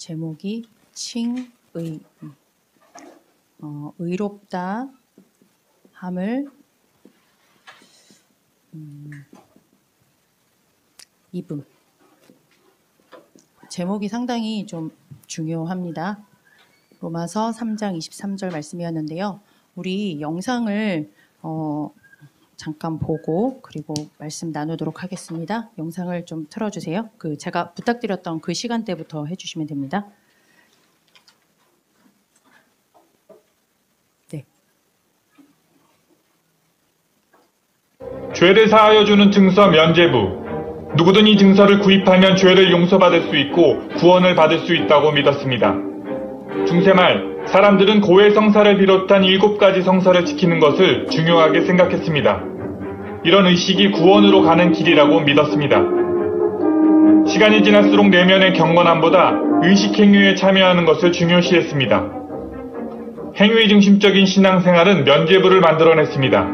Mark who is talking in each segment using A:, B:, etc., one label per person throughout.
A: 제목이 칭의. 의롭다 함을 입음. 제목이 상당히 좀 중요합니다. 로마서 3장 23절 말씀이었는데요. 우리 영상을 잠깐 보고 그리고 말씀 나누도록 하겠습니다. 영상을 좀 틀어주세요. 제가 부탁드렸던 그 시간대부터 해주시면 됩니다. 네.
B: 죄를 사하여 주는 증서 면죄부. 누구든 이 증서를 구입하면 죄를 용서받을 수 있고 구원을 받을 수 있다고 믿었습니다. 중세말 사람들은 고해 성사를 비롯한 7가지 성사를 지키는 것을 중요하게 생각했습니다. 이런 의식이 구원으로 가는 길이라고 믿었습니다. 시간이 지날수록 내면의 경건함보다 의식 행위에 참여하는 것을 중요시했습니다. 행위 중심적인 신앙생활은 면죄부를 만들어냈습니다.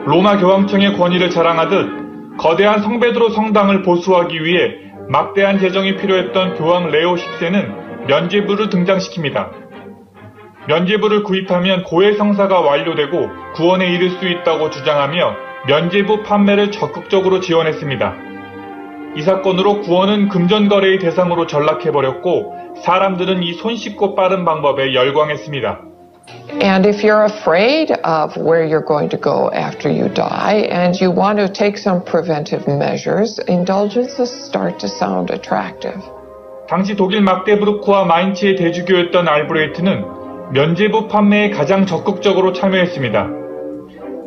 B: 로마 교황청의 권위를 자랑하듯 거대한 성베드로 성당을 보수하기 위해 막대한 재정이 필요했던 교황 레오 10세는 면죄부를 등장시킵니다. 면죄부를 구입하면 고해 성사가 완료되고 구원에 이를 수 있다고 주장하며 면죄부 판매를 적극적으로 지원했습니다. 이 사건으로 구원은 금전거래의 대상으로 전락해버렸고 사람들은 이 손쉽고 빠른 방법에 열광했습니다.
C: And if you're afraid of where you're going to go after you die and you want to take some preventive measures, indulgences start to sound attractive.
B: 당시 독일 막데부르크와 마인츠의 대주교였던 알브레이트는 면죄부 판매에 가장 적극적으로 참여했습니다.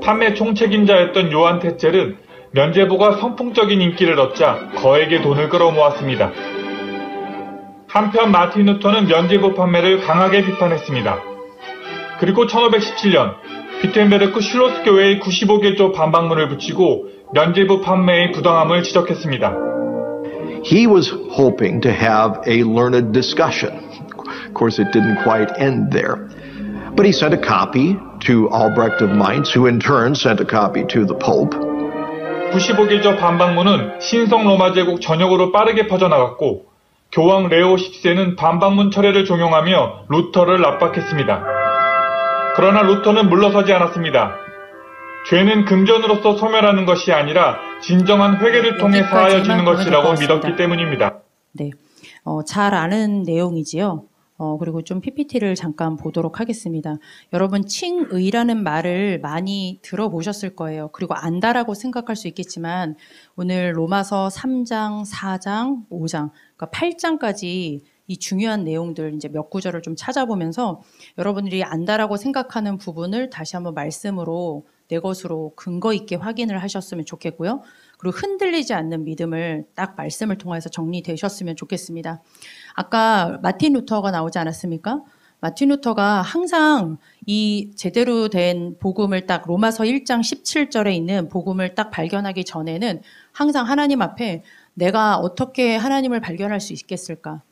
B: 판매 총책임자였던 요한 테첼은 면죄부가 선풍적인 인기를 얻자 거액의 돈을 끌어모았습니다. 한편 마틴 루터는 면죄부 판매를 강하게 비판했습니다. 그리고 1517년 비텐베르크 슐로스 교회의 95개조 반박문을 붙이고 면죄부 판매의 부당함을 지적했습니다.
D: He was hoping to have a learned discussion. Of course, it didn't quite end there. But he sent a copy to Albrecht of Mainz, who in turn sent a copy to the Pope.
B: 95개조 반박문은 신성 로마 제국 전역으로 빠르게 퍼져나갔고 교황 레오 10세는 반박문 철회를 종용하며 루터를 압박했습니다. 그러나 루터는 물러서지 않았습니다. 죄는 금전으로서 소멸하는 것이 아니라 진정한 회개를 통해 사하여지는 것이라고 믿었기 때문입니다.
A: 네, 잘 아는 내용이지요. 그리고 좀 PPT를 잠깐 보도록 하겠습니다. 여러분 칭의라는 말을 많이 들어보셨을 거예요. 그리고 안다라고 생각할 수 있겠지만 오늘 로마서 3장, 4장, 5장, 그러니까 8장까지 이 중요한 내용들 이제 몇 구절을 좀 찾아보면서 여러분들이 안다라고 생각하는 부분을 다시 한번 말씀으로 내 것으로 근거 있게 확인을 하셨으면 좋겠고요. 그리고 흔들리지 않는 믿음을 딱 말씀을 통해서 정리되셨으면 좋겠습니다. 아까 마틴 루터가 나오지 않았습니까? 마틴 루터가 항상 이 제대로 된 복음을 딱 로마서 1장 17절에 있는 복음을 딱 발견하기 전에는 항상 하나님 앞에 내가 어떻게 하나님을 발견할 수 있을까?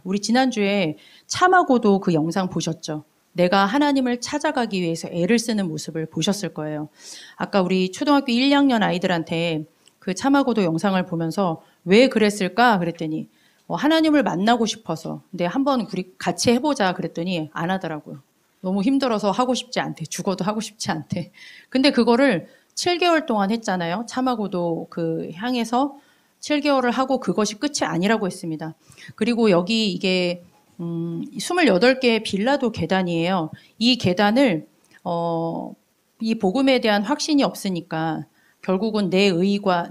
A: 우리 지난주에 참하고도 그 영상 보셨죠? 내가 하나님을 찾아가기 위해서 애를 쓰는 모습을 보셨을 거예요. 아까 우리 초등학교 1, 2학년 아이들한테 그 참하고도 영상을 보면서 왜 그랬을까? 그랬더니 하나님을 만나고 싶어서 근데 한번 우리 같이 해보자 그랬더니 안 하더라고요. 너무 힘들어서 하고 싶지 않대. 죽어도 하고 싶지 않대. 근데 그거를 7개월 동안 했잖아요. 참하고도 그 향해서 7개월을 하고 그것이 끝이 아니라고 했습니다. 그리고 여기 이게 28개의 빌라도 계단이에요. 이 계단을 이 복음에 대한 확신이 없으니까 결국은 내가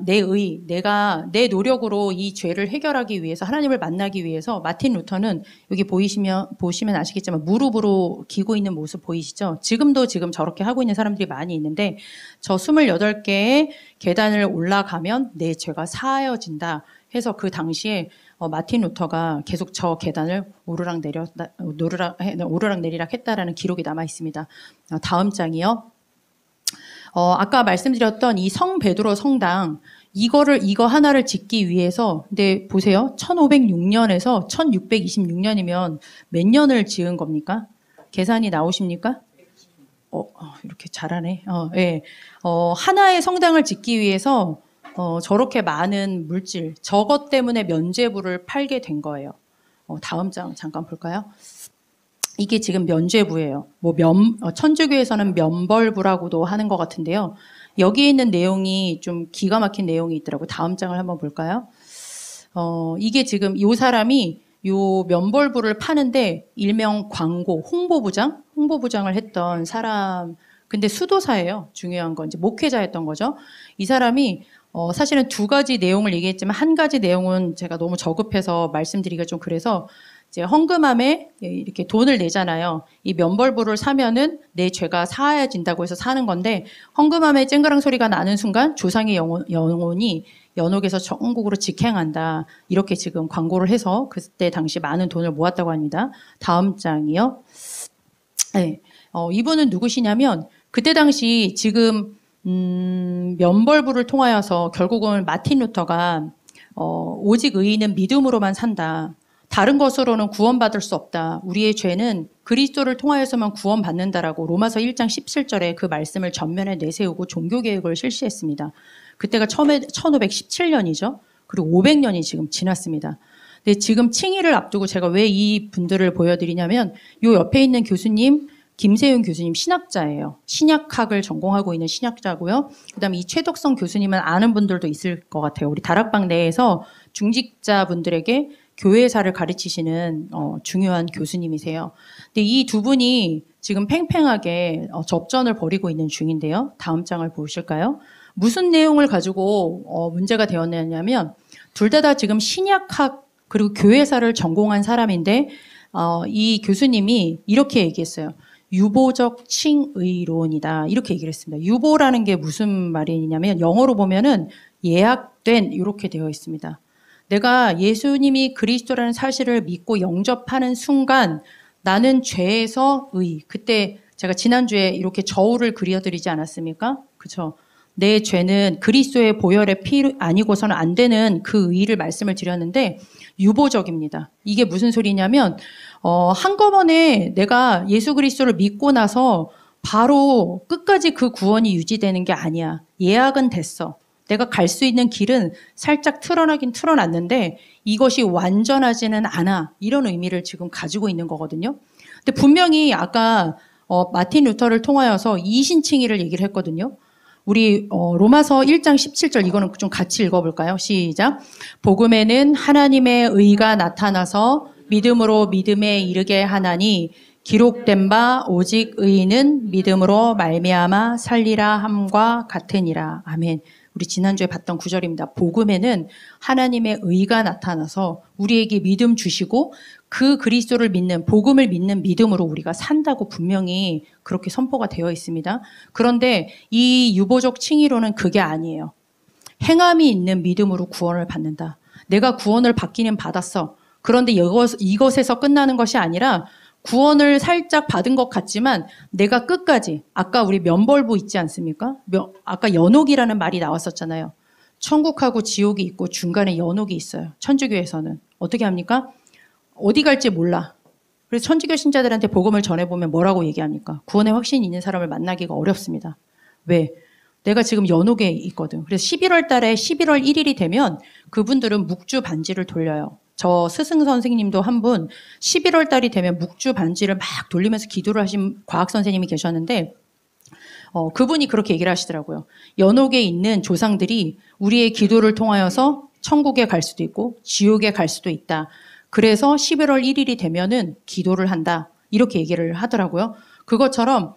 A: 내 노력으로 이 죄를 해결하기 위해서 하나님을 만나기 위해서 마틴 루터는 여기 보시면 아시겠지만 무릎으로 기고 있는 모습 보이시죠? 지금 저렇게 하고 있는 사람들이 많이 있는데 저 28개의 계단을 올라가면 내 죄가 사하여진다 해서 그 당시에 마틴 루터가 계속 저 계단을 오르락 내리락 했다라는 기록이 남아 있습니다. 다음 장이요. 아까 말씀드렸던 이 성 베드로 성당 이거 하나를 짓기 위해서 근데 보세요. 1506년에서 1626년이면 몇 년을 지은 겁니까? 계산이 나오십니까? 이렇게 잘하네. 예. 하나의 성당을 짓기 위해서 저렇게 많은 물질, 저것 때문에 면죄부를 팔게 된 거예요. 다음 장 잠깐 볼까요? 이게 지금 면죄부예요. 천주교에서는 면벌부라고도 하는 것 같은데요. 여기에 있는 내용이 좀 기가 막힌 내용이 있더라고요. 다음 장을 한번 볼까요? 이게 지금 이 사람이 요 면벌부를 파는데 일명 광고, 홍보부장을 했던 사람, 근데 수도사예요. 중요한 건 이제 목회자였던 거죠. 이 사람이 사실은 두 가지 내용을 얘기했지만 한 가지 내용은 제가 너무 저급해서 말씀드리기가 좀 그래서 이제 헌금함에 이렇게 돈을 내잖아요. 이 면벌부를 사면은 내 죄가 사하여진다고 해서 사는 건데 헌금함에 쨍그랑 소리가 나는 순간 조상의 영혼이 연옥에서 천국으로 직행한다. 이렇게 지금 광고를 해서 그때 당시 많은 돈을 모았다고 합니다. 다음 장이요. 네. 이분은 누구시냐면 그때 당시 지금 면벌부를 통하여서 결국은 마틴 루터가 오직 의인은 믿음으로만 산다. 다른 것으로는 구원받을 수 없다. 우리의 죄는 그리스도를 통하여서만 구원받는다라고 로마서 1장 17절에 그 말씀을 전면에 내세우고 종교개혁을 실시했습니다. 그때가 처음에 1517년이죠. 그리고 500년이 지금 지났습니다. 근데 지금 칭의를 앞두고 제가 왜 이 분들을 보여드리냐면 요 옆에 있는 교수님 김세윤 교수님 신학자예요. 신약학을 전공하고 있는 신학자고요. 그다음에 이 최덕성 교수님은 아는 분들도 있을 것 같아요. 우리 다락방 내에서 중직자분들에게 교회사를 가르치시는 중요한 교수님이세요. 근데 이 두 분이 지금 팽팽하게 접전을 벌이고 있는 중인데요. 다음 장을 보실까요? 무슨 내용을 가지고 문제가 되었냐면 둘 다 지금 신약학 그리고 교회사를 전공한 사람인데 이 교수님이 이렇게 얘기했어요. 유보적 칭의론이다. 이렇게 얘기를 했습니다. 유보라는 게 무슨 말이냐면 영어로 보면은 예약된 이렇게 되어 있습니다. 내가 예수님이 그리스도라는 사실을 믿고 영접하는 순간 나는 죄에서 의. 그때 제가 지난주에 이렇게 저울을 그려드리지 않았습니까? 그렇죠? 내 죄는 그리스도의 보혈의 피 아니고서는 안 되는 그 의를 말씀을 드렸는데 유보적입니다. 이게 무슨 소리냐면 한꺼번에 내가 예수 그리스도를 믿고 나서 바로 끝까지 그 구원이 유지되는 게 아니야. 예약은 됐어. 내가 갈 수 있는 길은 살짝 틀어나긴 틀어놨는데 이것이 완전하지는 않아. 이런 의미를 지금 가지고 있는 거거든요. 근데 분명히 아까 마틴 루터를 통하여서 이신칭의를 얘기를 했거든요. 우리 로마서 1장 17절 이거는 좀 같이 읽어볼까요? 시작. 복음에는 하나님의 의가 나타나서 믿음으로 믿음에 이르게 하나니 기록된 바 오직 의인은 믿음으로 말미암아 살리라 함과 같으니라. 아멘. 우리 지난주에 봤던 구절입니다. 복음에는 하나님의 의가 나타나서 우리에게 믿음 주시고 그 그리스도를 믿는 복음을 믿는 믿음으로 우리가 산다고 분명히 그렇게 선포가 되어 있습니다. 그런데 이 유보적 칭의로는 그게 아니에요. 행함이 있는 믿음으로 구원을 받는다. 내가 구원을 받기는 받았어. 그런데 이것에서 끝나는 것이 아니라 구원을 살짝 받은 것 같지만 내가 끝까지 아까 우리 면벌부 있지 않습니까? 아까 연옥이라는 말이 나왔었잖아요. 천국하고 지옥이 있고 중간에 연옥이 있어요. 천주교에서는. 어떻게 합니까? 어디 갈지 몰라. 그래서 천주교 신자들한테 복음을 전해보면 뭐라고 얘기합니까? 구원의 확신이 있는 사람을 만나기가 어렵습니다. 왜? 내가 지금 연옥에 있거든. 그래서 11월 달에 11월 1일이 되면 그분들은 묵주 반지를 돌려요. 저 스승 선생님도 한 분 11월 달이 되면 묵주 반지를 막 돌리면서 기도를 하신 과학 선생님이 계셨는데 그분이 그렇게 얘기를 하시더라고요. 연옥에 있는 조상들이 우리의 기도를 통하여서 천국에 갈 수도 있고 지옥에 갈 수도 있다. 그래서 11월 1일이 되면은 기도를 한다. 이렇게 얘기를 하더라고요. 그것처럼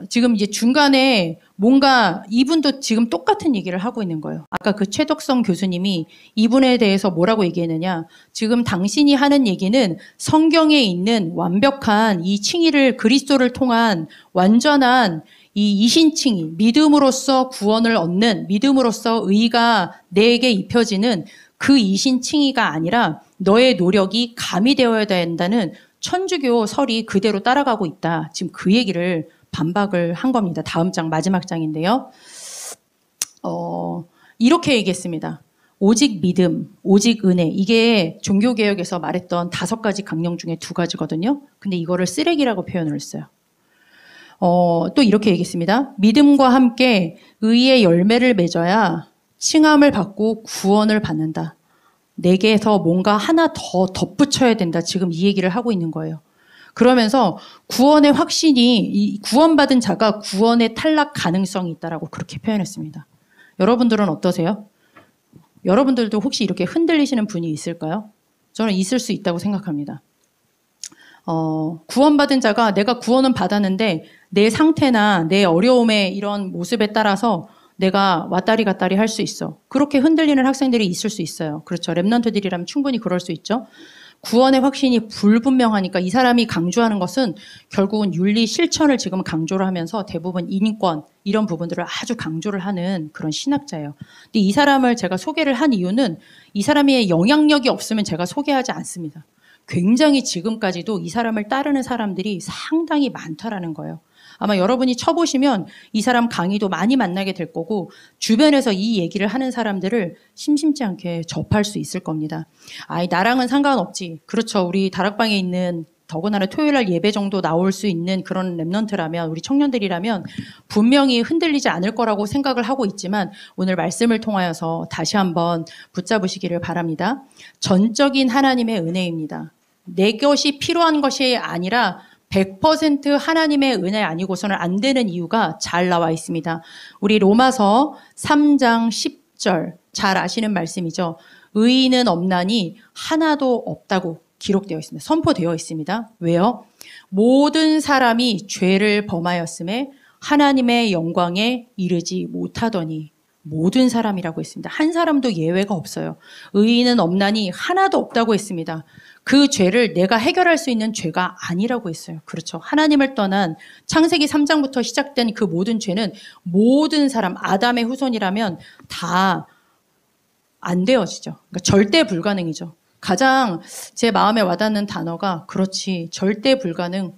A: 지금 이제 중간에 뭔가 이분도 지금 똑같은 얘기를 하고 있는 거예요. 아까 그 최덕성 교수님이 이분에 대해서 뭐라고 얘기했느냐. 지금 당신이 하는 얘기는 성경에 있는 완벽한 이 칭의를 그리스도를 통한 완전한 이 이신칭의, 믿음으로써 구원을 얻는, 믿음으로써 의가 내게 입혀지는 그 이신칭의가 아니라 너의 노력이 가미되어야 된다는 천주교 설이 그대로 따라가고 있다. 지금 그 얘기를 반박을 한 겁니다. 다음 장, 마지막 장인데요. 이렇게 얘기했습니다. 오직 믿음, 오직 은혜. 이게 종교개혁에서 말했던 5가지 강령 중에 2가지거든요. 근데 이거를 쓰레기라고 표현을 했어요. 또 이렇게 얘기했습니다. 믿음과 함께 의의 열매를 맺어야 칭함을 받고 구원을 받는다. 내게서 뭔가 하나 더 덧붙여야 된다. 지금 이 얘기를 하고 있는 거예요. 그러면서 구원의 확신이 이 구원받은 자가 구원의 탈락 가능성이 있다라고 그렇게 표현했습니다. 여러분들은 어떠세요? 여러분들도 혹시 이렇게 흔들리시는 분이 있을까요? 저는 있을 수 있다고 생각합니다. 구원받은 자가 내가 구원은 받았는데 내 상태나 내 어려움의 이런 모습에 따라서 내가 왔다리 갔다리 할 수 있어. 그렇게 흔들리는 학생들이 있을 수 있어요. 그렇죠. 랩런트들이라면 충분히 그럴 수 있죠. 구원의 확신이 불분명하니까 이 사람이 강조하는 것은 결국은 윤리 실천을 지금 강조를 하면서 대부분 인권 이런 부분들을 아주 강조를 하는 그런 신학자예요. 근데 이 사람을 제가 소개를 한 이유는 이 사람의 영향력이 없으면 제가 소개하지 않습니다. 굉장히 지금까지도 이 사람을 따르는 사람들이 상당히 많다라는 거예요. 아마 여러분이 쳐보시면 이 사람 강의도 많이 만나게 될 거고 주변에서 이 얘기를 하는 사람들을 심심치 않게 접할 수 있을 겁니다. 아이 나랑은 상관없지. 그렇죠. 우리 다락방에 있는 더군다나 토요일날 예배 정도 나올 수 있는 그런 랩런트라면 우리 청년들이라면 분명히 흔들리지 않을 거라고 생각을 하고 있지만 오늘 말씀을 통하여서 다시 한번 붙잡으시기를 바랍니다. 전적인 하나님의 은혜입니다. 내 것이 필요한 것이 아니라 100% 하나님의 은혜 아니고서는 안 되는 이유가 잘 나와 있습니다. 우리 로마서 3장 10절 잘 아시는 말씀이죠. 의인은 없나니 하나도 없다고 기록되어 있습니다. 선포되어 있습니다. 왜요? 모든 사람이 죄를 범하였음에 하나님의 영광에 이르지 못하더니 모든 사람이라고 했습니다. 한 사람도 예외가 없어요. 의인은 없나니 하나도 없다고 했습니다. 그 죄를 내가 해결할 수 있는 죄가 아니라고 했어요. 그렇죠. 하나님을 떠난 창세기 3장부터 시작된 그 모든 죄는 모든 사람, 아담의 후손이라면 다 안 되어지죠. 그러니까 절대 불가능이죠. 가장 제 마음에 와닿는 단어가 그렇지, 절대 불가능.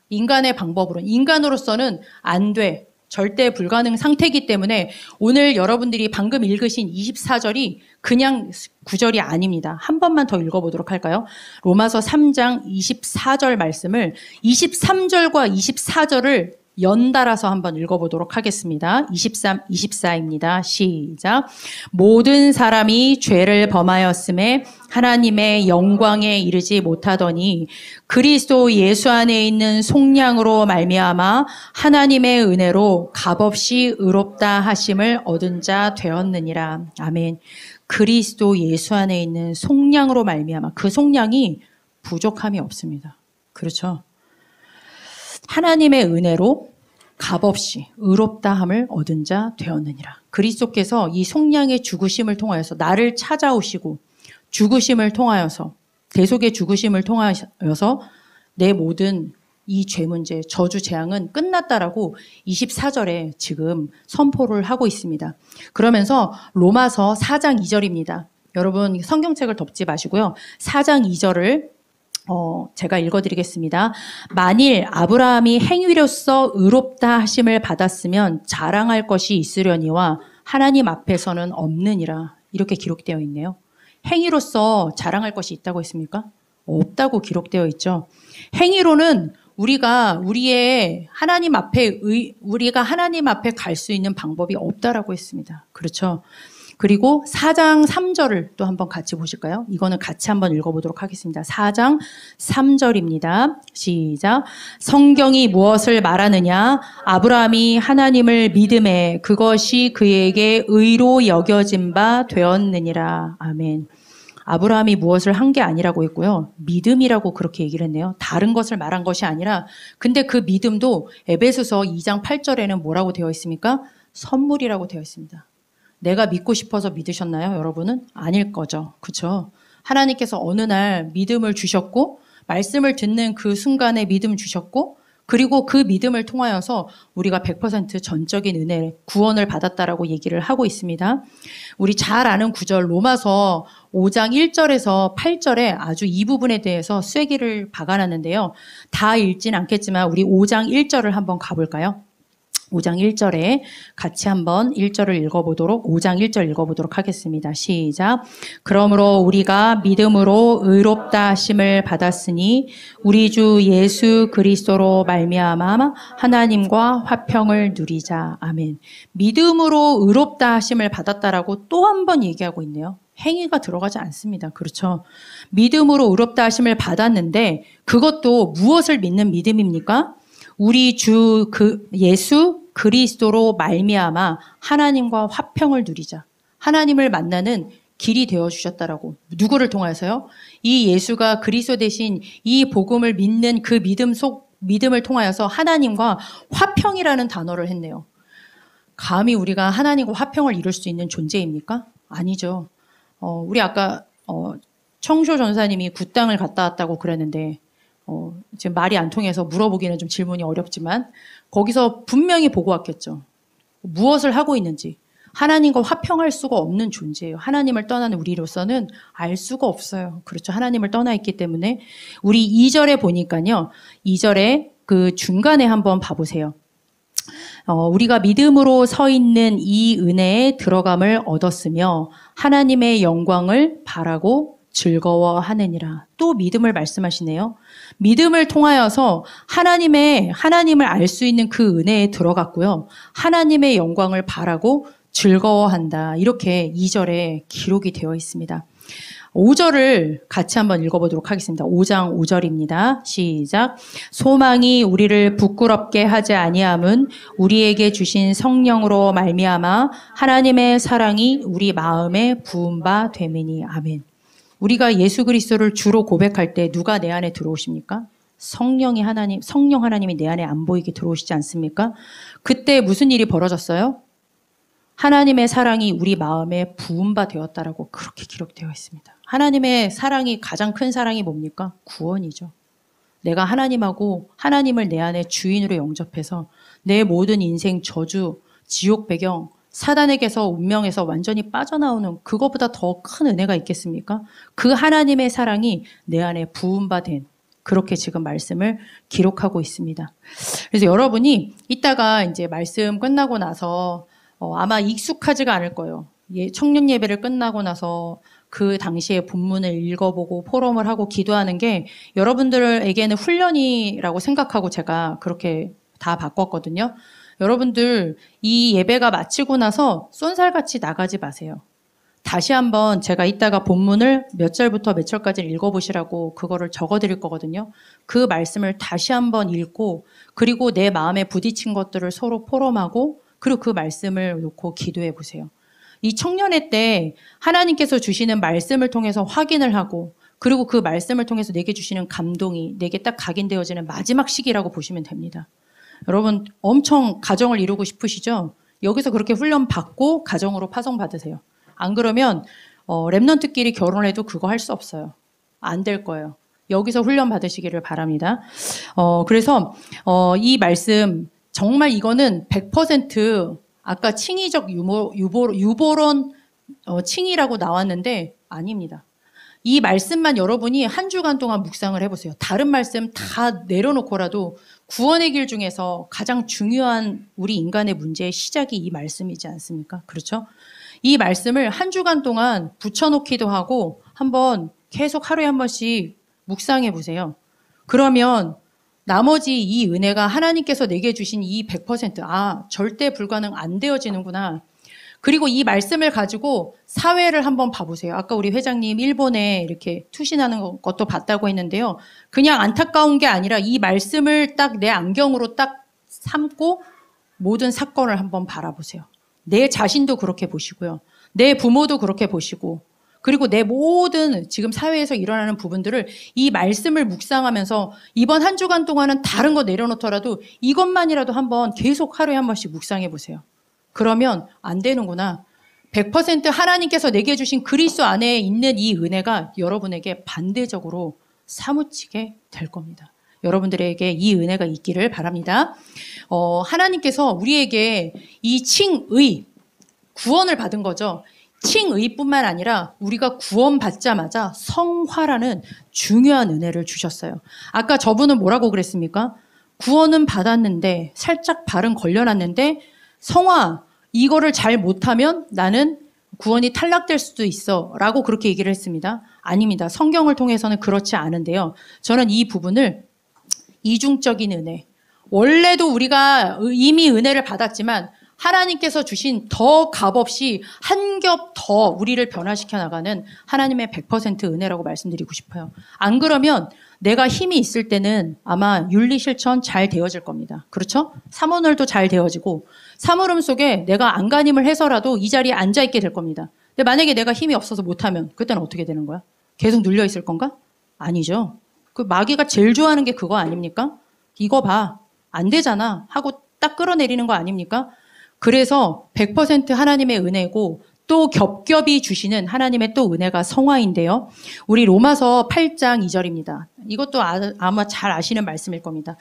A: 인간의 방법으로는, 인간으로서는 안 돼. 절대 불가능 상태이기 때문에 오늘 여러분들이 방금 읽으신 24절이 그냥 구절이 아닙니다. 한 번만 더 읽어보도록 할까요? 로마서 3장 24절 말씀을 23절과 24절을 연달아서 한번 읽어보도록 하겠습니다. 23, 24입니다. 시작. 모든 사람이 죄를 범하였음에 하나님의 영광에 이르지 못하더니 그리스도 예수 안에 있는 속량으로 말미암아 하나님의 은혜로 값없이 의롭다 하심을 얻은 자 되었느니라. 아멘. 그리스도 예수 안에 있는 속량으로 말미암아 그 속량이 부족함이 없습니다. 그렇죠. 하나님의 은혜로 값없이 의롭다함을 얻은 자 되었느니라. 그리스도께서 이 속량의 죽으심을 통하여서 나를 찾아오시고 죽으심을 통하여서 대속의 죽으심을 통하여서 내 모든 이 죄 문제, 저주 재앙은 끝났다라고 24절에 지금 선포를 하고 있습니다. 그러면서 로마서 4장 2절입니다. 여러분 성경책을 덮지 마시고요. 4장 2절을 제가 읽어드리겠습니다. 만일 아브라함이 행위로서 의롭다 하심을 받았으면 자랑할 것이 있으려니와 하나님 앞에서는 없느니라. 이렇게 기록되어 있네요. 행위로서 자랑할 것이 있다고 했습니까? 없다고 기록되어 있죠. 행위로는 우리가 하나님 앞에 갈 수 있는 방법이 없다라고 했습니다. 그렇죠. 그리고 4장 3절을 또 한번 같이 보실까요? 이거는 같이 한번 읽어보도록 하겠습니다. 4장 3절입니다. 시작. 성경이 무엇을 말하느냐? 아브라함이 하나님을 믿음에 그것이 그에게 의로 여겨진 바 되었느니라. 아멘. 아브라함이 무엇을 한 게 아니라고 했고요. 믿음이라고 그렇게 얘기를 했네요. 다른 것을 말한 것이 아니라 근데 그 믿음도 에베소서 2장 8절에는 뭐라고 되어 있습니까? 선물이라고 되어 있습니다. 내가 믿고 싶어서 믿으셨나요, 여러분은? 아닐 거죠. 그렇죠? 하나님께서 어느 날 믿음을 주셨고 말씀을 듣는 그 순간에 믿음 주셨고 그리고 그 믿음을 통하여서 우리가 100% 전적인 은혜, 구원을 받았다라고 얘기를 하고 있습니다. 우리 잘 아는 구절 로마서 5장 1절에서 8절에 아주 이 부분에 대해서 쐐기를 박아놨는데요. 다 읽진 않겠지만 우리 5장 1절을 한번 가볼까요? 5장 1절에 같이 한번 1절을 5장 1절 읽어보도록 하겠습니다. 시작. 그러므로 우리가 믿음으로 의롭다 하심을 받았으니 우리 주 예수 그리스도로 말미암아 하나님과 화평을 누리자. 아멘. 믿음으로 의롭다 하심을 받았다라고 또 한 번 얘기하고 있네요. 행위가 들어가지 않습니다. 그렇죠? 믿음으로 의롭다 하심을 받았는데 그것도 무엇을 믿는 믿음입니까? 우리 주 예수 그리스도로 말미암아 하나님과 화평을 누리자. 하나님을 만나는 길이 되어 주셨다라고. 누구를 통하여서요? 이 예수가 그리스도 대신 이 복음을 믿는 그 믿음을 통하여서 하나님과 화평이라는 단어를 했네요. 감히 우리가 하나님과 화평을 이룰 수 있는 존재입니까? 아니죠. 우리 아까 청쇼 전사님이 굿땅을 갔다 왔다고 그랬는데 지금 말이 안 통해서 물어보기는 좀 질문이 어렵지만 거기서 분명히 보고 왔겠죠. 무엇을 하고 있는지. 하나님과 화평할 수가 없는 존재예요. 하나님을 떠나는 우리로서는 알 수가 없어요. 그렇죠. 하나님을 떠나 있기 때문에 우리 2절에 보니까요. 2절에 그 중간에 한번 봐보세요. 우리가 믿음으로 서 있는 이 은혜에 들어감을 얻었으며 하나님의 영광을 바라고 즐거워하느니라. 또 믿음을 말씀하시네요. 믿음을 통하여서 하나님을 알 수 있는 그 은혜에 들어갔고요. 하나님의 영광을 바라고 즐거워한다. 이렇게 2절에 기록이 되어 있습니다. 5절을 같이 한번 읽어보도록 하겠습니다. 5장 5절입니다. 시작. 소망이 우리를 부끄럽게 하지 아니함은 우리에게 주신 성령으로 말미암아 하나님의 사랑이 우리 마음에 부은 바 됨이니. 아멘. 우리가 예수 그리스도를 주로 고백할 때 누가 내 안에 들어오십니까? 성령 하나님이 내 안에 안 보이게 들어오시지 않습니까? 그때 무슨 일이 벌어졌어요? 하나님의 사랑이 우리 마음에 부은 바 되었다라고 그렇게 기록되어 있습니다. 하나님의 사랑이 가장 큰 사랑이 뭡니까? 구원이죠. 내가 하나님하고 하나님을 내 안에 주인으로 영접해서 내 모든 인생 저주, 지옥 배경, 사단에게서 운명에서 완전히 빠져나오는 그것보다 더 큰 은혜가 있겠습니까? 그 하나님의 사랑이 내 안에 부은 바 된 그렇게 지금 말씀을 기록하고 있습니다. 그래서 여러분이 이따가 이제 말씀 끝나고 나서 아마 익숙하지가 않을 거예요. 청년 예배를 끝나고 나서 그 당시에 본문을 읽어보고 포럼을 하고 기도하는 게 여러분들에게는 훈련이라고 생각하고 제가 그렇게 다 바꿨거든요. 여러분들 이 예배가 마치고 나서 쏜살같이 나가지 마세요. 다시 한번 제가 이따가 본문을 몇 절부터 몇 절까지 읽어보시라고 그거를 적어드릴 거거든요. 그 말씀을 다시 한번 읽고 그리고 내 마음에 부딪힌 것들을 서로 포럼하고 그리고 그 말씀을 놓고 기도해 보세요. 이 청년회 때 하나님께서 주시는 말씀을 통해서 확인을 하고 그리고 그 말씀을 통해서 내게 주시는 감동이 내게 딱 각인되어지는 마지막 시기라고 보시면 됩니다. 여러분 엄청 가정을 이루고 싶으시죠? 여기서 그렇게 훈련 받고 가정으로 파송 받으세요. 안 그러면 랩런트끼리 결혼해도 그거 할 수 없어요. 안 될 거예요. 여기서 훈련 받으시기를 바랍니다. 그래서 이 말씀 정말 이거는 100% 아까 칭의적 유보론 칭의라고 나왔는데 아닙니다. 이 말씀만 여러분이 한 주간 동안 묵상을 해보세요. 다른 말씀 다 내려놓고라도 구원의 길 중에서 가장 중요한 우리 인간의 문제의 시작이 이 말씀이지 않습니까? 그렇죠? 이 말씀을 한 주간 동안 붙여놓기도 하고 한번 계속 하루에 한 번씩 묵상해 보세요. 그러면 나머지 이 은혜가 하나님께서 내게 주신 이 100% 절대 불가능 안 되어지는구나. 그리고 이 말씀을 가지고 사회를 한번 봐보세요. 아까 우리 회장님 일본에 이렇게 투신하는 것도 봤다고 했는데요. 그냥 안타까운 게 아니라 이 말씀을 딱 내 안경으로 딱 삼고 모든 사건을 한번 바라보세요. 내 자신도 그렇게 보시고요. 내 부모도 그렇게 보시고 그리고 내 모든 지금 사회에서 일어나는 부분들을 이 말씀을 묵상하면서 이번 한 주간 동안은 다른 거 내려놓더라도 이것만이라도 한번 계속 하루에 한 번씩 묵상해 보세요. 그러면 안 되는구나. 100% 하나님께서 내게 주신 그리스도 안에 있는 이 은혜가 여러분에게 반대적으로 사무치게 될 겁니다. 여러분들에게 이 은혜가 있기를 바랍니다. 하나님께서 우리에게 이 칭의, 구원을 받은 거죠. 칭의뿐만 아니라 우리가 구원받자마자 성화라는 중요한 은혜를 주셨어요. 아까 저분은 뭐라고 그랬습니까? 구원은 받았는데 살짝 발은 걸려놨는데 성화, 이거를 잘 못하면 나는 구원이 탈락될 수도 있어 라고 그렇게 얘기를 했습니다. 아닙니다. 성경을 통해서는 그렇지 않은데요. 저는 이 부분을 이중적인 은혜, 원래도 우리가 이미 은혜를 받았지만 하나님께서 주신 더 값없이 한 겹 더 우리를 변화시켜 나가는 하나님의 100% 은혜라고 말씀드리고 싶어요. 안 그러면 내가 힘이 있을 때는 아마 윤리실천 잘 되어질 겁니다. 그렇죠? 사모늘도 잘 되어지고 사물음 속에 내가 안간힘을 해서라도 이 자리에 앉아있게 될 겁니다. 근데 만약에 내가 힘이 없어서 못하면 그때는 어떻게 되는 거야? 계속 눌려 있을 건가? 아니죠. 그 마귀가 제일 좋아하는 게 그거 아닙니까? 이거 봐. 안 되잖아. 하고 딱 끌어내리는 거 아닙니까? 그래서 100% 하나님의 은혜고 또 겹겹이 주시는 하나님의 또 은혜가 성화인데요. 우리 로마서 8장 2절입니다. 이것도 아마 잘 아시는 말씀일 겁니다.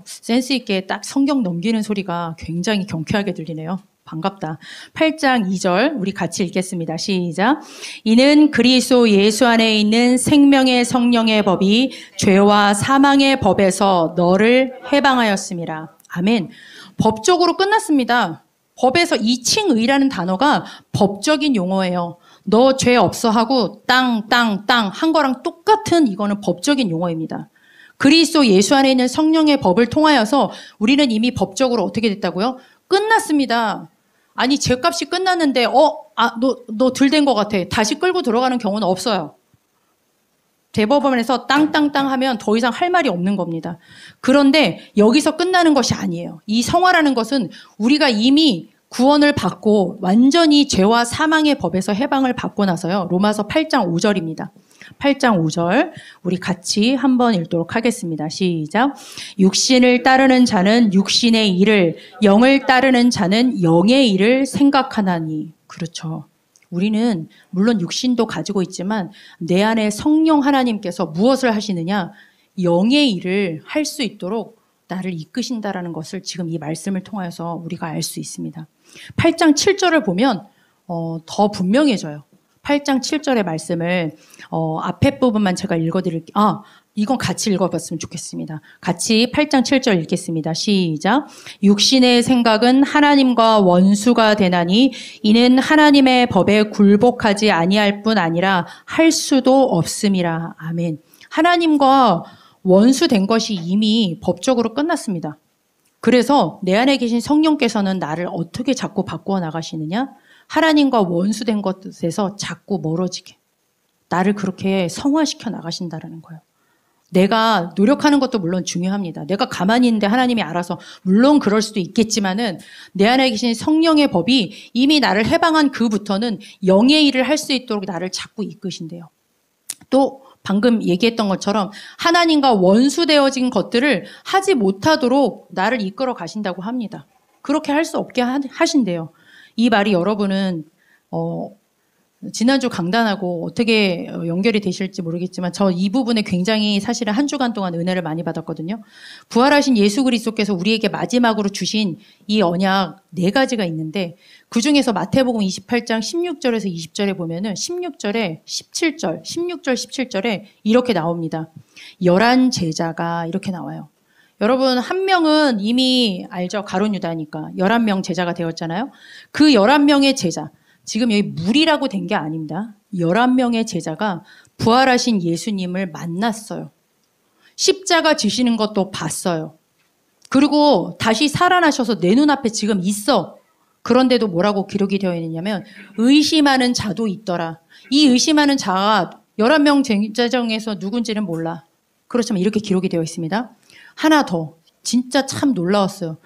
A: 센스 있게 딱 성경 넘기는 소리가 굉장히 경쾌하게 들리네요. 반갑다. 8장 2절 우리 같이 읽겠습니다. 시작. 이는 그리스도 예수 안에 있는 생명의 성령의 법이 죄와 사망의 법에서 너를 해방하였음이라. 아멘. 법적으로 끝났습니다. 법에서 이 칭의라는 단어가 법적인 용어예요. 너 죄 없어 하고 땅 한 거랑 똑같은 이거는 법적인 용어입니다. 그리스도 예수 안에 있는 성령의 법을 통하여서 우리는 이미 법적으로 어떻게 됐다고요? 끝났습니다. 아니 죄값이 끝났는데 너 덜 된 것 같아. 다시 끌고 들어가는 경우는 없어요. 대법원에서 땅 하면 더 이상 할 말이 없는 겁니다. 그런데 여기서 끝나는 것이 아니에요. 이 성화라는 것은 우리가 이미 구원을 받고 완전히 죄와 사망의 법에서 해방을 받고 나서요. 로마서 8장 5절입니다. 8장 5절 우리 같이 한번 읽도록 하겠습니다. 시작. 육신을 따르는 자는 육신의 일을, 영을 따르는 자는 영의 일을 생각하나니. 그렇죠. 우리는 물론 육신도 가지고 있지만 내 안에 성령 하나님께서 무엇을 하시느냐? 영의 일을 할 수 있도록 나를 이끄신다라는 것을 지금 이 말씀을 통해서 우리가 알 수 있습니다. 8장 7절을 보면 더 분명해져요. 8장 7절의 말씀을 앞에 부분만 제가 읽어드릴게요. 이건 같이 읽어봤으면 좋겠습니다. 같이 8장 7절 읽겠습니다. 시작. 육신의 생각은 하나님과 원수가 되나니 이는 하나님의 법에 굴복하지 아니할 뿐 아니라 할 수도 없음이라. 아멘. 하나님과 원수된 것이 이미 법적으로 끝났습니다. 그래서 내 안에 계신 성령께서는 나를 어떻게 자꾸 바꾸어 나가시느냐? 하나님과 원수된 것에서 자꾸 멀어지게. 나를 그렇게 성화시켜 나가신다라는 거예요. 내가 노력하는 것도 물론 중요합니다. 내가 가만히 있는데 하나님이 알아서 물론 그럴 수도 있겠지만은 내 안에 계신 성령의 법이 이미 나를 해방한 그부터는 영의 일을 할 수 있도록 나를 자꾸 이끄신대요. 또 방금 얘기했던 것처럼 하나님과 원수되어진 것들을 하지 못하도록 나를 이끌어 가신다고 합니다. 그렇게 할 수 없게 하신대요. 이 말이 여러분은 지난주 강단하고 어떻게 연결이 되실지 모르겠지만 저 이 부분에 굉장히 사실은 한 주간 동안 은혜를 많이 받았거든요. 부활하신 예수 그리스도께서 우리에게 마지막으로 주신 이 언약 4가지가 있는데 그중에서 마태복음 28장 16절에서 20절에 보면은 16절에 17절, 16절 17절에 이렇게 나옵니다. 11 제자가 이렇게 나와요. 여러분 한 명은 이미 알죠. 가룟 유다니까 11명 제자가 되었잖아요. 그 11명의 제자 지금 여기 무리라고 된 게 아닙니다. 11명의 제자가 부활하신 예수님을 만났어요. 십자가 지시는 것도 봤어요. 그리고 다시 살아나셔서 내 눈앞에 지금 있어. 그런데도 뭐라고 기록이 되어 있느냐면 의심하는 자도 있더라. 이 의심하는 자가 11명 제자 중에서 누군지는 몰라. 그렇지만 이렇게 기록이 되어 있습니다. 하나 더. 진짜 참 놀라웠어요.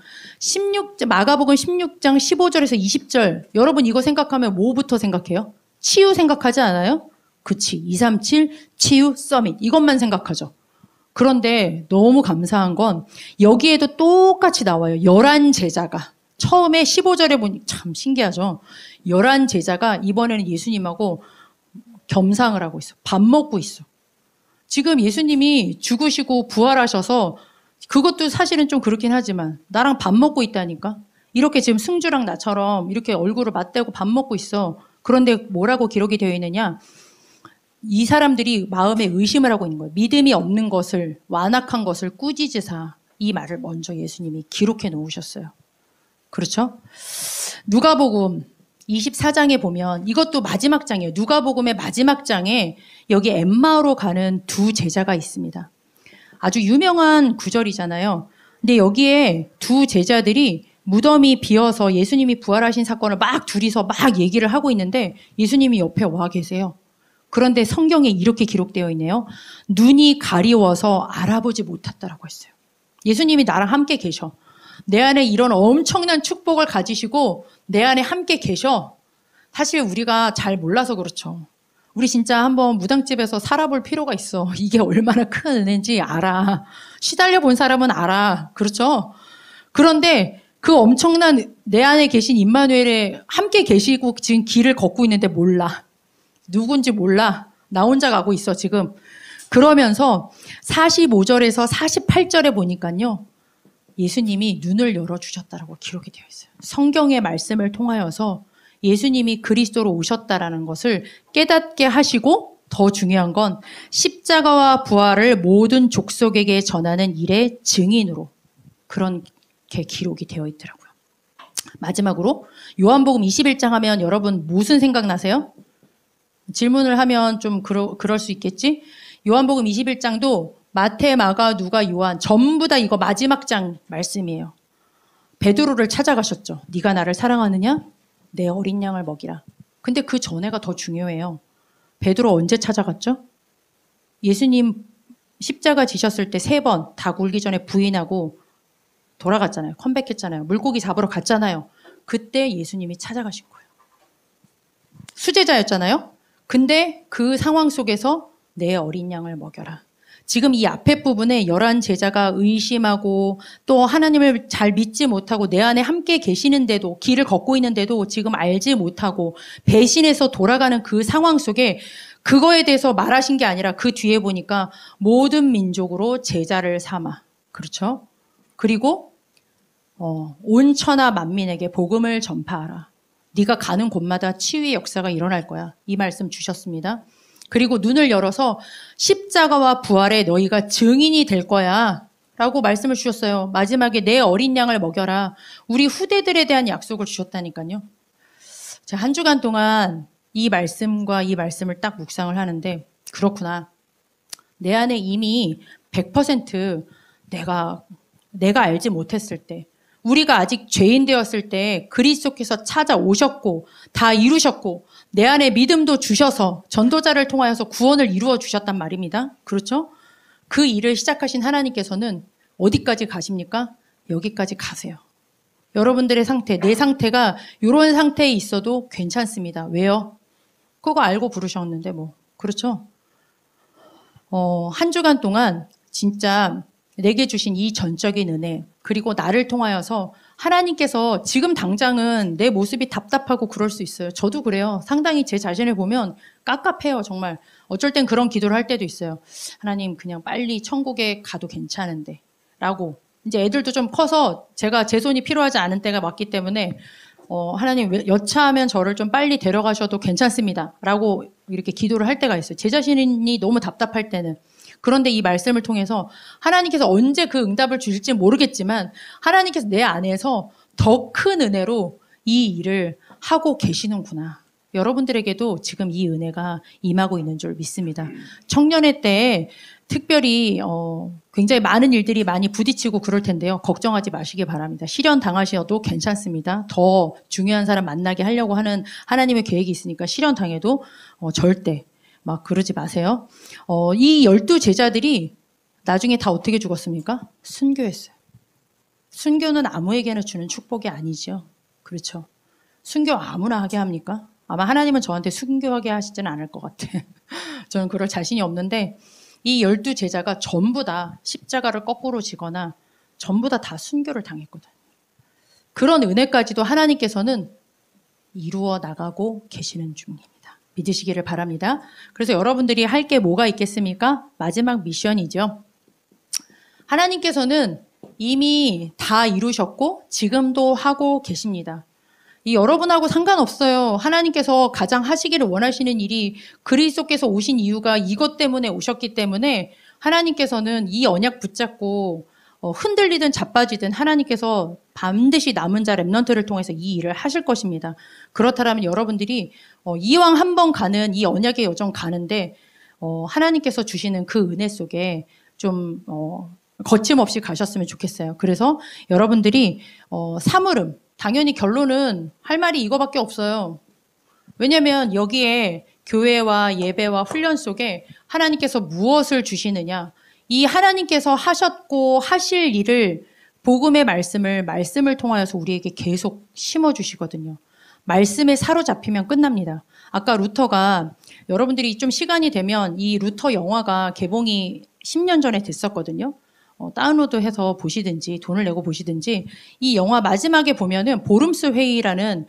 A: 마가복음 16장 15절에서 20절. 여러분 이거 생각하면 뭐부터 생각해요? 치유 생각하지 않아요? 그치. 237 치유 서밋. 이것만 생각하죠. 그런데 너무 감사한 건 여기에도 똑같이 나와요. 11 제자가. 처음에 15절에 보니 참 신기하죠. 11 제자가 이번에는 예수님하고 겸상을 하고 있어. 밥 먹고 있어. 지금 예수님이 죽으시고 부활하셔서 그것도 사실은 좀 그렇긴 하지만 나랑 밥 먹고 있다니까. 이렇게 지금 승주랑 나처럼 이렇게 얼굴을 맞대고 밥 먹고 있어. 그런데 뭐라고 기록이 되어 있느냐. 이 사람들이 마음에 의심을 하고 있는 거예요. 믿음이 없는 것을, 완악한 것을 꾸짖으사. 이 말을 먼저 예수님이 기록해 놓으셨어요. 그렇죠? 누가복음 24장에 보면 이것도 마지막 장이에요. 누가복음의 마지막 장에 여기 엠마오로 가는 2 제자가 있습니다. 아주 유명한 구절이잖아요. 근데 여기에 2 제자들이 무덤이 비어서 예수님이 부활하신 사건을 막 둘이서 막 얘기를 하고 있는데 예수님이 옆에 와 계세요. 그런데 성경에 이렇게 기록되어 있네요. 눈이 가리워서 알아보지 못했다라고 했어요. 예수님이 나랑 함께 계셔. 내 안에 이런 엄청난 축복을 가지시고 내 안에 함께 계셔. 사실 우리가 잘 몰라서 그렇죠. 우리 진짜 한번 무당집에서 살아볼 필요가 있어. 이게 얼마나 큰 은혜인지 알아. 시달려 본 사람은 알아. 그렇죠? 그런데 그 엄청난 내 안에 계신 임마누엘에 함께 계시고 지금 길을 걷고 있는데 몰라. 누군지 몰라. 나 혼자 가고 있어 지금. 그러면서 45절에서 48절에 보니까요. 예수님이 눈을 열어주셨다라고 기록이 되어 있어요. 성경의 말씀을 통하여서 예수님이 그리스도로 오셨다라는 것을 깨닫게 하시고 더 중요한 건 십자가와 부활을 모든 족속에게 전하는 일의 증인으로 그렇게 기록이 되어 있더라고요. 마지막으로 요한복음 21장 하면 여러분 무슨 생각나세요? 질문을 하면 좀 그럴 수 있겠지? 요한복음 21장도 마태, 마가, 누가, 요한 전부 다 이거 마지막 장 말씀이에요. 베드로를 찾아가셨죠. 네가 나를 사랑하느냐? 내 어린 양을 먹이라. 근데 그 전에가 더 중요해요. 베드로 언제 찾아갔죠? 예수님 십자가 지셨을 때 3번 다 굴기 전에 부인하고 돌아갔잖아요. 컴백했잖아요. 물고기 잡으러 갔잖아요. 그때 예수님이 찾아가신 거예요. 수제자였잖아요. 근데 그 상황 속에서 내 어린 양을 먹여라. 지금 이 앞에 부분에 11 제자가 의심하고 또 하나님을 잘 믿지 못하고 내 안에 함께 계시는데도 길을 걷고 있는데도 지금 알지 못하고 배신해서 돌아가는 그 상황 속에 그거에 대해서 말하신 게 아니라 그 뒤에 보니까 모든 민족으로 제자를 삼아. 그렇죠? 그리고 온 천하 만민에게 복음을 전파하라. 네가 가는 곳마다 치유의 역사가 일어날 거야. 이 말씀 주셨습니다. 그리고 눈을 열어서 십자가와 부활에 너희가 증인이 될 거야 라고 말씀을 주셨어요. 마지막에 내 어린 양을 먹여라. 우리 후대들에 대한 약속을 주셨다니까요. 자, 한 주간 동안 이 말씀과 이 말씀을 딱 묵상을 하는데 그렇구나. 내 안에 이미 100% 내가 알지 못했을 때 우리가 아직 죄인 되었을 때 그리스도께서 찾아오셨고 다 이루셨고 내 안에 믿음도 주셔서 전도자를 통하여서 구원을 이루어 주셨단 말입니다. 그렇죠? 그 일을 시작하신 하나님께서는 어디까지 가십니까? 여기까지 가세요. 여러분들의 상태, 내 상태가 이런 상태에 있어도 괜찮습니다. 왜요? 그거 알고 부르셨는데 뭐. 그렇죠? 한 주간 동안 진짜 내게 주신 이 전적인 은혜 그리고 나를 통하여서 하나님께서 지금 당장은 내 모습이 답답하고 그럴 수 있어요. 저도 그래요. 상당히 제 자신을 보면 깝깝해요. 정말 어쩔 땐 그런 기도를 할 때도 있어요. 하나님 그냥 빨리 천국에 가도 괜찮은데 라고. 이제 애들도 좀 커서 제가 제 손이 필요하지 않은 때가 왔기 때문에 하나님 여차하면 저를 좀 빨리 데려가셔도 괜찮습니다 라고 이렇게 기도를 할 때가 있어요. 제 자신이 너무 답답할 때는. 그런데 이 말씀을 통해서 하나님께서 언제 그 응답을 주실지 모르겠지만 하나님께서 내 안에서 더 큰 은혜로 이 일을 하고 계시는구나. 여러분들에게도 지금 이 은혜가 임하고 있는 줄 믿습니다. 청년의 때에 특별히 굉장히 많은 일들이 많이 부딪히고 그럴 텐데요. 걱정하지 마시기 바랍니다. 시련 당하셔도 괜찮습니다. 더 중요한 사람 만나게 하려고 하는 하나님의 계획이 있으니까 시련 당해도 절대 막 그러지 마세요. 이 12 제자들이 나중에 다 어떻게 죽었습니까? 순교했어요. 순교는 아무에게나 주는 축복이 아니죠. 그렇죠. 순교 아무나 하게 합니까? 아마 하나님은 저한테 순교하게 하시지는 않을 것 같아. 저는 그럴 자신이 없는데 이 12 제자가 전부 다 십자가를 거꾸로 지거나 전부 다 순교를 당했거든요. 그런 은혜까지도 하나님께서는 이루어 나가고 계시는 중입니다. 믿으시기를 바랍니다. 그래서 여러분들이 할 게 뭐가 있겠습니까? 마지막 미션이죠. 하나님께서는 이미 다 이루셨고 지금도 하고 계십니다. 이 여러분하고 상관없어요. 하나님께서 가장 하시기를 원하시는 일이 그리스도께서 오신 이유가 이것 때문에 오셨기 때문에 하나님께서는 이 언약 붙잡고 흔들리든 자빠지든 하나님께서 반드시 남은 자 렘넌트를 통해서 이 일을 하실 것입니다. 그렇다면 여러분들이 이왕 한번 가는 이 언약의 여정 가는데 하나님께서 주시는 그 은혜 속에 좀 거침없이 가셨으면 좋겠어요. 그래서 여러분들이 사물음, 당연히 결론은 할 말이 이거밖에 없어요. 왜냐하면 여기에 교회와 예배와 훈련 속에 하나님께서 무엇을 주시느냐, 이 하나님께서 하셨고 하실 일을 복음의 말씀을 통하여서 우리에게 계속 심어주시거든요. 말씀에 사로잡히면 끝납니다. 아까 루터가, 여러분들이 좀 시간이 되면 이 루터 영화가 개봉이 10년 전에 됐었거든요. 다운로드해서 보시든지 돈을 내고 보시든지, 이 영화 마지막에 보면은 보름스 회의라는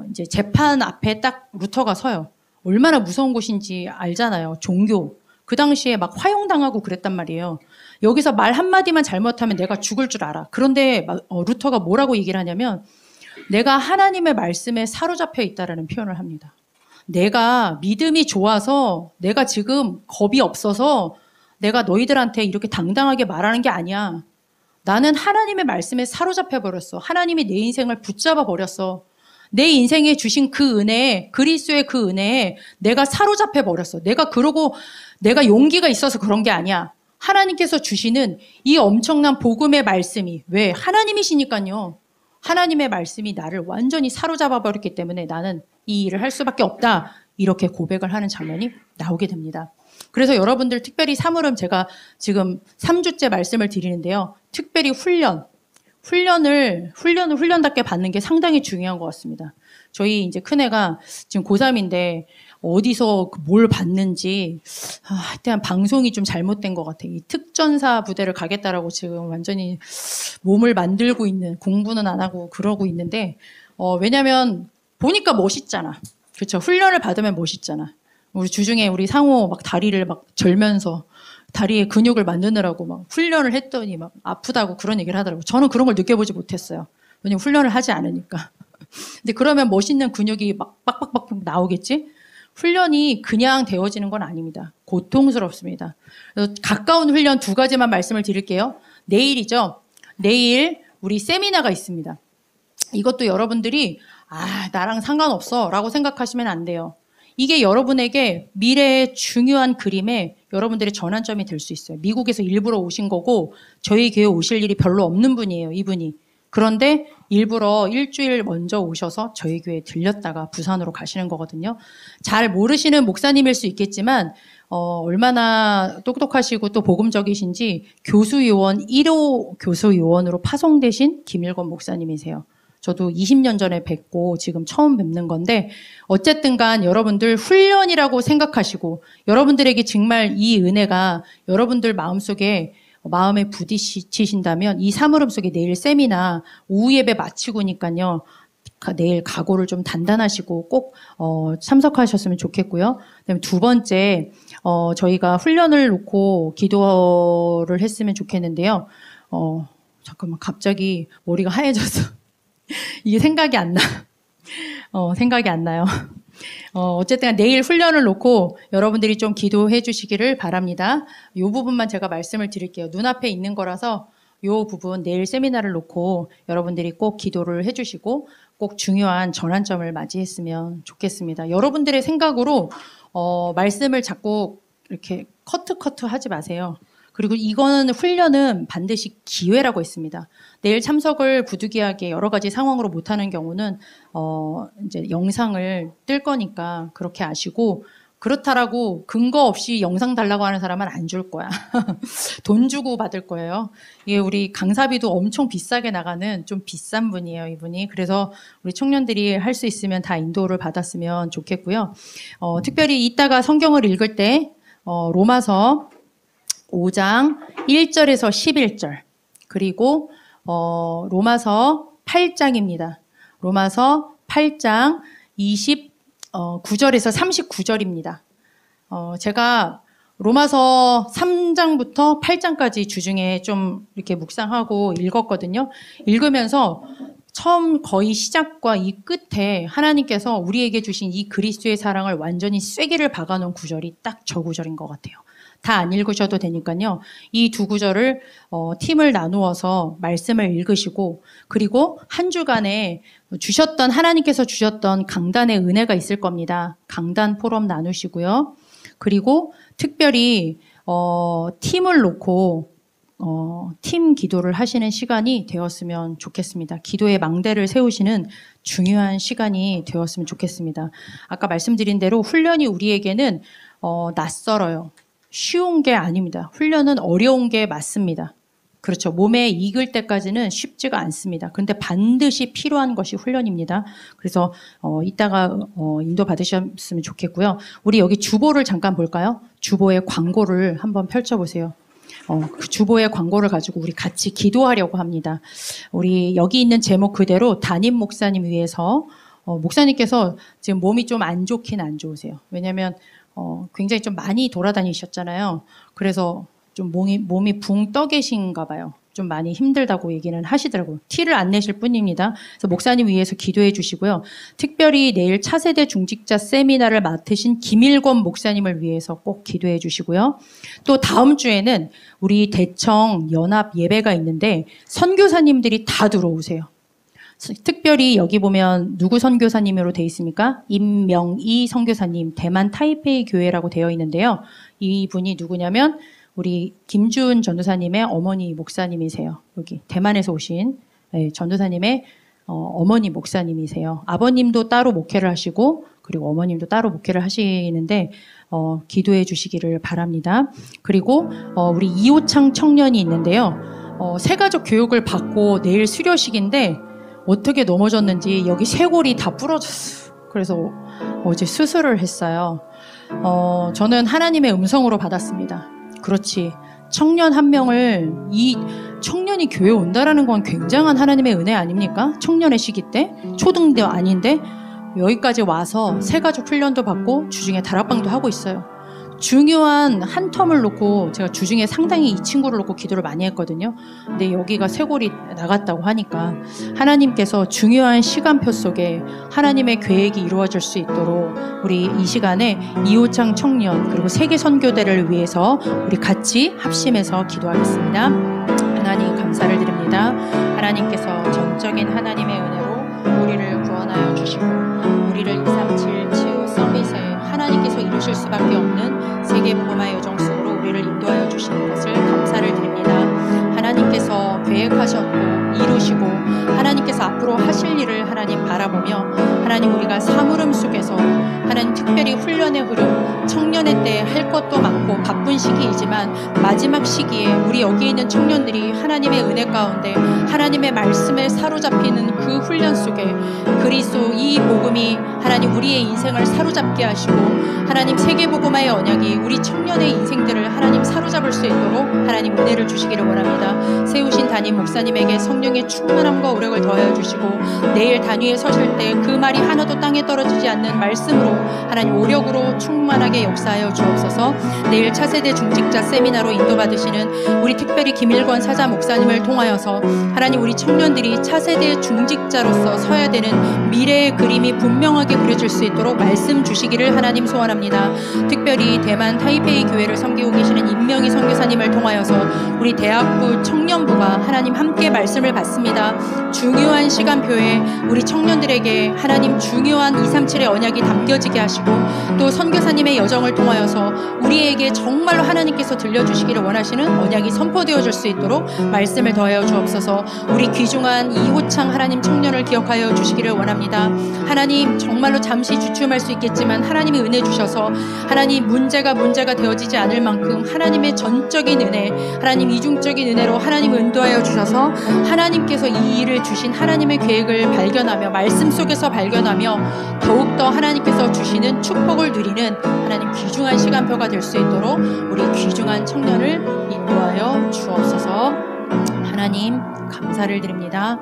A: 이제 재판 앞에 딱 루터가 서요. 얼마나 무서운 곳인지 알잖아요. 종교. 그 당시에 막 화형당하고 그랬단 말이에요. 여기서 말 한마디만 잘못하면 내가 죽을 줄 알아. 그런데 루터가 뭐라고 얘기를 하냐면, 내가 하나님의 말씀에 사로잡혀 있다라는 표현을 합니다. 내가 믿음이 좋아서, 내가 지금 겁이 없어서 내가 너희들한테 이렇게 당당하게 말하는 게 아니야. 나는 하나님의 말씀에 사로잡혀 버렸어. 하나님이 내 인생을 붙잡아 버렸어. 내 인생에 주신 그 은혜에, 그리스도의 그 은혜에 내가 사로잡혀 버렸어. 내가 용기가 있어서 그런 게 아니야. 하나님께서 주시는 이 엄청난 복음의 말씀이, 왜? 하나님이시니까요. 하나님의 말씀이 나를 완전히 사로잡아 버렸기 때문에 나는 이 일을 할 수밖에 없다. 이렇게 고백을 하는 장면이 나오게 됩니다. 그래서 여러분들 특별히 사물음, 제가 지금 3주째 말씀을 드리는데요. 특별히 훈련답게 받는 게 상당히 중요한 것 같습니다. 저희 이제 큰애가 지금 고3인데 어디서 뭘 봤는지, 하여튼 방송이 좀 잘못된 것 같아요. 이 특전사 부대를 가겠다라고 지금 완전히 몸을 만들고 있는, 공부는 안 하고 그러고 있는데, 왜냐면 보니까 멋있잖아. 그렇죠. 훈련을 받으면 멋있잖아. 우리 주중에 우리 상호 막 다리를 막 절면서 다리에 근육을 만드느라고 막 훈련을 했더니 막 아프다고 그런 얘기를 하더라고요. 저는 그런 걸 느껴보지 못했어요. 왜냐면 훈련을 하지 않으니까. 근데 그러면 멋있는 근육이 막 빡빡빡 나오겠지? 훈련이 그냥 되어지는 건 아닙니다. 고통스럽습니다. 그래서 가까운 훈련 2가지만 말씀을 드릴게요. 내일이죠. 내일 우리 세미나가 있습니다. 이것도 여러분들이 나랑 상관없어 라고 생각하시면 안 돼요. 이게 여러분에게 미래의 중요한 그림에 여러분들의 전환점이 될 수 있어요. 미국에서 일부러 오신 거고 저희 교회 오실 일이 별로 없는 분이에요, 이분이. 그런데 일부러 일주일 먼저 오셔서 저희 교회에 들렸다가 부산으로 가시는 거거든요. 잘 모르시는 목사님일 수 있겠지만 얼마나 똑똑하시고 또 복음적이신지 교수요원 1호 교수요원으로 파송되신 김일권 목사님이세요. 저도 20년 전에 뵙고 지금 처음 뵙는 건데, 어쨌든 간 여러분들 훈련이라고 생각하시고 여러분들에게 정말 이 은혜가 여러분들 마음에 부딪히신다면 이 사물음 속에 내일 세미나 오후 예배 마치고니까요. 내일 각오를 좀 단단하시고 꼭 참석하셨으면 좋겠고요. 그다음에 2번째, 저희가 훈련을 놓고 기도를 했으면 좋겠는데요. 잠깐만, 갑자기 머리가 하얘졌어. 이게 생각이 안 나. 생각이 안 나요. 어쨌든 내일 훈련을 놓고 여러분들이 좀 기도해 주시기를 바랍니다. 이 부분만 제가 말씀을 드릴게요. 눈앞에 있는 거라서 이 부분 내일 세미나를 놓고 여러분들이 꼭 기도를 해 주시고 꼭 중요한 전환점을 맞이했으면 좋겠습니다. 여러분들의 생각으로 말씀을 자꾸 이렇게 커트 하지 마세요. 그리고 이거는 훈련은 반드시 기회라고 했습니다. 내일 참석을 부득이하게 여러 가지 상황으로 못하는 경우는 이제 영상을 뜰 거니까 그렇게 아시고, 그렇다라고 근거 없이 영상 달라고 하는 사람은 안 줄 거야. 돈 주고 받을 거예요. 이게 우리 강사비도 엄청 비싸게 나가는 좀 비싼 분이에요, 이분이. 그래서 우리 청년들이 할 수 있으면 다 인도를 받았으면 좋겠고요. 특별히 이따가 성경을 읽을 때 로마서 5장 1절에서 11절, 그리고 로마서 8장입니다. 로마서 8장 29절에서 39절입니다. 제가 로마서 3장부터 8장까지 주중에 좀 이렇게 묵상하고 읽었거든요. 읽으면서 처음 거의 시작과 이 끝에 하나님께서 우리에게 주신 이 그리스도의 사랑을 완전히 쐐기를 박아놓은 구절이 딱 저 구절인 것 같아요. 다 안 읽으셔도 되니까요. 이 2구절을 팀을 나누어서 말씀을 읽으시고, 그리고 한 주간에 하나님께서 주셨던 강단의 은혜가 있을 겁니다. 강단 포럼 나누시고요. 그리고 특별히 팀을 놓고 팀 기도를 하시는 시간이 되었으면 좋겠습니다. 기도의 망대를 세우시는 중요한 시간이 되었으면 좋겠습니다. 아까 말씀드린 대로 훈련이 우리에게는 낯설어요. 쉬운 게 아닙니다. 훈련은 어려운 게 맞습니다. 그렇죠. 몸에 익을 때까지는 쉽지가 않습니다. 그런데 반드시 필요한 것이 훈련입니다. 그래서 이따가 인도 받으셨으면 좋겠고요. 우리 여기 주보를 잠깐 볼까요? 주보의 광고를 한번 펼쳐보세요. 그 주보의 광고를 가지고 우리 같이 기도하려고 합니다. 우리 여기 있는 제목 그대로 담임 목사님 위해서 목사님께서 지금 몸이 좀 안 좋긴 안 좋으세요. 왜냐하면 굉장히 좀 많이 돌아다니셨잖아요. 그래서 좀 몸이 붕 떠 계신가 봐요. 좀 많이 힘들다고 얘기는 하시더라고요. 티를 안 내실 뿐입니다. 그래서 목사님 위해서 기도해 주시고요. 특별히 내일 차세대 중직자 세미나를 맡으신 김일권 목사님을 위해서 꼭 기도해 주시고요. 또 다음 주에는 우리 대청 연합 예배가 있는데 선교사님들이 다 들어오세요. 특별히 여기 보면 누구 선교사님으로 되어 있습니까? 임명희 선교사님, 대만 타이페이 교회라고 되어 있는데요. 이분이 누구냐면 우리 김준 전도사님의 어머니 목사님이세요. 여기 대만에서 오신 전도사님의 어머니 목사님이세요. 아버님도 따로 목회를 하시고 그리고 어머님도 따로 목회를 하시는데 기도해 주시기를 바랍니다. 그리고 우리 이호창 청년이 있는데요. 새가족 교육을 받고 내일 수료식인데 어떻게 넘어졌는지 여기 쇄골이 다 부러졌어요. 그래서 어제 수술을 했어요. 저는 하나님의 음성으로 받았습니다. 그렇지. 청년 한 명을 이 청년이 교회 온다라는 건 굉장한 하나님의 은혜 아닙니까? 청년의 시기 때 초등도 아닌데 여기까지 와서 새가족 훈련도 받고 주중에 다락방도 하고 있어요. 중요한 한 텀을 놓고 제가 주중에 상당히 이 친구를 놓고 기도를 많이 했거든요. 근데 여기가 쇄골이 나갔다고 하니까 하나님께서 중요한 시간표 속에 하나님의 계획이 이루어질 수 있도록 우리 이 시간에 이호창 청년 그리고 세계 선교대를 위해서 우리 같이 합심해서 기도하겠습니다. 하나님 감사를 드립니다. 하나님께서 전적인 하나님의 은혜로 우리를 구원하여 주시고 우리를 237 치유 서밋에 하나님께서 이루실 수밖에 없는 세계 복음화의 여정 속으로 우리를 인도하여 주시는 것을 감사를 드립니다. 하나님께서 계획하셨고 이루시고 하나님께서 앞으로 하실 일을 하나님 바라보며 하나님 우리가 사물음 속에서 하나님 특별히 훈련의 흐름 청년의 때 할 것도 많고 바쁜 시기이지만 마지막 시기에 우리 여기 있는 청년들이 하나님의 은혜 가운데 하나님의 말씀에 사로잡히는 그 훈련 속에 그리스도 이 복음이 하나님 우리의 인생을 사로잡게 하시고 하나님 세계복음화의 언약이 우리 청년의 인생들을 하나님 사로잡을 수 있도록 하나님 은혜를 주시기를 원합니다. 세우신 담임 목사님에게 성령의 충만함과 오력을 더하여 주시고 내일 단위에 서실 때 그 말이 하나도 땅에 떨어지지 않는 말씀으로 하나님 오력으로 충만하게 역사하여 주옵소서. 내일 차세대 중직자 세미나로 인도받으시는 우리 특별히 김일권 사자 목사님을 통하여서 하나님 우리 청년들이 차세대 중직자로서 서야 되는 미래의 그림이 분명하게 그려질 수 있도록 말씀 주시기를 하나님 소원합니다. 특별히 대만 타이페이 교회를 섬기고 계시는 임명희 선교사님을 통하여서 우리 대학부 청년부가 하나님 함께 말씀을 받습니다. 중요한 시간표에 우리 청년들에게 하나님 중요한 237의 언약이 담겨지게 하시고 또 선교사님의 여정을 통하여서 우리에게 정말로 하나님께서 들려주시기를 원하시는 언약이 선포되어질 수 있도록 말씀을 더하여 주옵소서. 우리 귀중한 이호창 하나님 청년을 기억하여 주시기를 원합니다. 하나님 정말로 잠시 주춤할 수 있겠지만 하나님이 은혜 주셔서 하나님 문제가 되어지지 않을 만큼 하나님의 전적인 은혜 하나님 이중적인 은혜로 하나님 인도하여 주셔서 하나님께서 이 일을 주신 하나님의 계획을 발견하며 말씀 속에서 발견하며 더욱더 하나님께서 주시는 축복을 누리는 하나님 귀중한 시간표가 될 수 있도록 우리 귀중한 청년을 인도하여 주옵소서. 하나님 감사를 드립니다.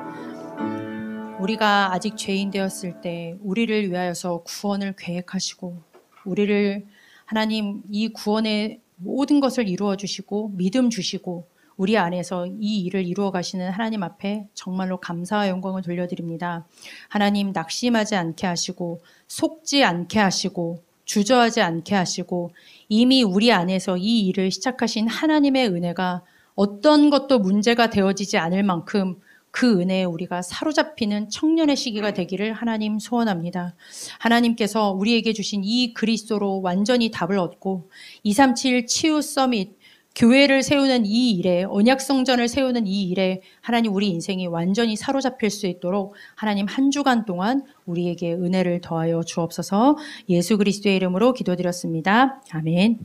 A: 우리가 아직 죄인 되었을 때 우리를 위하여서 구원을 계획하시고 우리를 하나님 이 구원의 모든 것을 이루어 주시고 믿음 주시고 우리 안에서 이 일을 이루어 가시는 하나님 앞에 정말로 감사와 영광을 돌려드립니다. 하나님 낙심하지 않게 하시고 속지 않게 하시고 주저하지 않게 하시고 이미 우리 안에서 이 일을 시작하신 하나님의 은혜가 어떤 것도 문제가 되어지지 않을 만큼 그 은혜에 우리가 사로잡히는 청년의 시기가 되기를 하나님 소원합니다. 하나님께서 우리에게 주신 이 그리스도로 완전히 답을 얻고 237 치유 서밋 교회를 세우는 이 일에, 언약성전을 세우는 이 일에 하나님 우리 인생이 완전히 사로잡힐 수 있도록 하나님 한 주간 동안 우리에게 은혜를 더하여 주옵소서. 예수 그리스도의 이름으로 기도드렸습니다. 아멘.